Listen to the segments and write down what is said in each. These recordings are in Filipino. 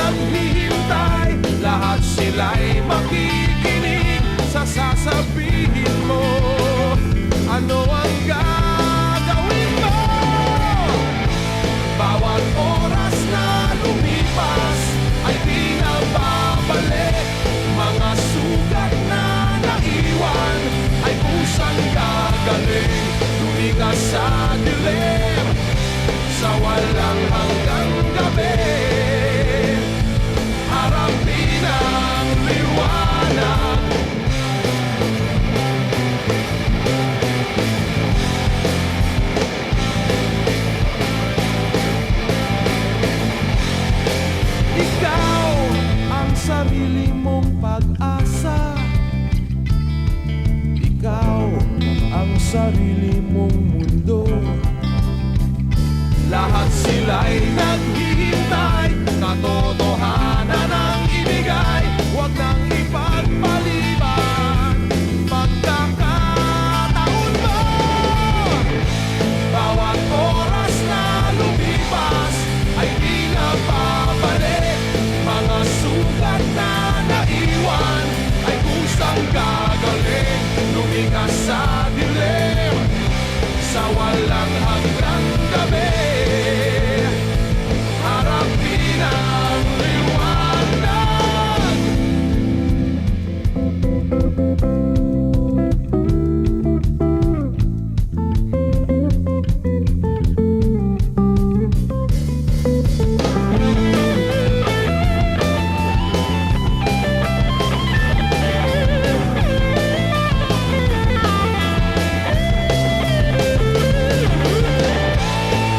naghihintay, lahat sila'y makikinig sa sasabihin mo. Ano ang gagawin mo? Bawat oras na lumipas ay di na babalik. Mga sugat na naiwan ay kusang gagaling. Lumikas sa dilim, sa walang hanggang gabi. Harapin ang liwanag. Ikaw ang sarili mong pag-asa. Ikaw ang sarili mong mundo. Lahat sila'y naghihintay, katotohanan ang ibigay. Huwag nang ipagpaliban pagkakataon mo. Bawat oras na lumipas ay di na babalik. Mga sugat na naiwan ay kusang gagaling. Lumikas sa dilim, sa walang hanggang gabi. Harapin ang liwanag.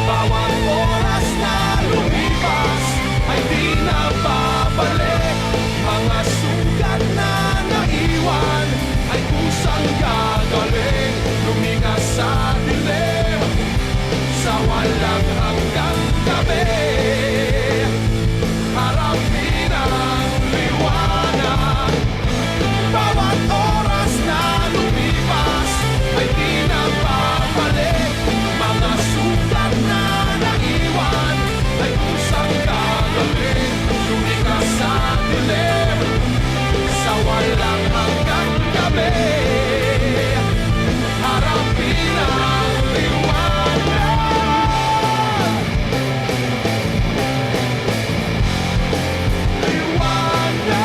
Bawat oras na lumipas ay di na babalik. Mga sugat na naiwan ay kusang gagaling. Lumikas sa dilim, sa walang hanggang gabi. Harapin ang liwanag. Bawat oras na lumipas ay di na babalik. Mga sugat na naiwan ay kusang gagaling. Lumikas sa dilim, sa walang hanggang gabi. Harapin ang liwanag. Liwanag.